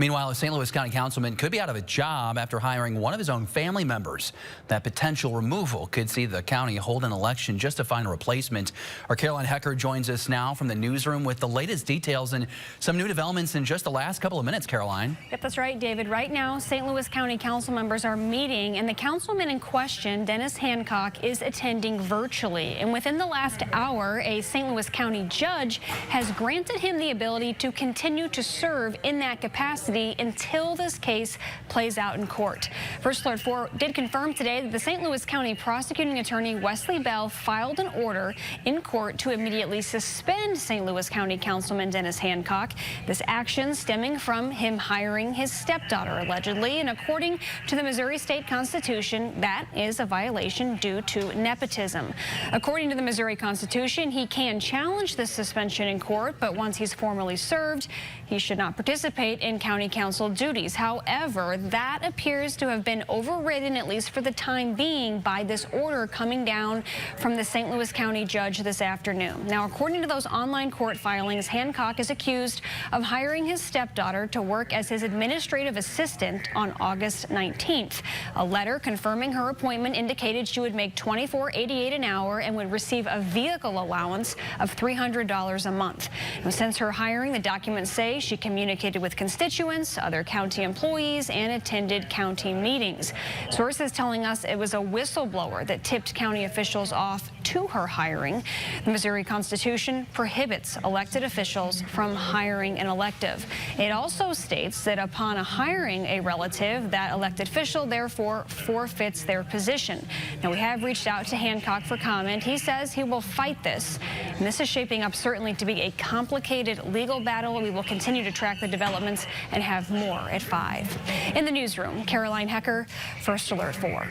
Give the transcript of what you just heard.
Meanwhile, a St. Louis County councilman could be out of a job after hiring one of his own family members. That potential removal could see the county hold an election just to find a replacement. Our Caroline Hecker joins us now from the newsroom with the latest details and some new developments in just the last couple of minutes, Caroline. Yep, that's right, David. Right now, St. Louis County council members are meeting, and the councilman in question, Dennis Hancock, is attending virtually. And within the last hour, a St. Louis County judge has granted him the ability to continue to serve in that capacity until this case plays out in court. First Alert 4 did confirm today that the St. Louis County prosecuting attorney Wesley Bell filed an order in court to immediately suspend St. Louis County Councilman Dennis Hancock. This action stemming from him hiring his stepdaughter, allegedly, and according to the Missouri State Constitution, that is a violation due to nepotism. According to the Missouri Constitution, he can challenge this suspension in court, but once he's formally served, he should not participate in county council duties. However, that appears to have been overridden, at least for the time being, by this order coming down from the St. Louis County judge this afternoon. Now, according to those online court filings, Hancock is accused of hiring his stepdaughter to work as his administrative assistant on August 19th. A letter confirming her appointment indicated she would make $24.88 an hour and would receive a vehicle allowance of $300 a month. Now, since her hiring, the documents say she communicated with constituents, other county employees, and attended county meetings. Sources telling us it was a whistleblower that tipped county officials off to her hiring. The Missouri Constitution prohibits elected officials from hiring an elective. It also states that upon hiring a relative, that elected official therefore forfeits their position. Now, we have reached out to Hancock for comment. He says he will fight this, and this is shaping up certainly to be a complicated legal battle. We will continue to track the developments and have more at 5. In the newsroom, Caroline Hecker, First Alert 4.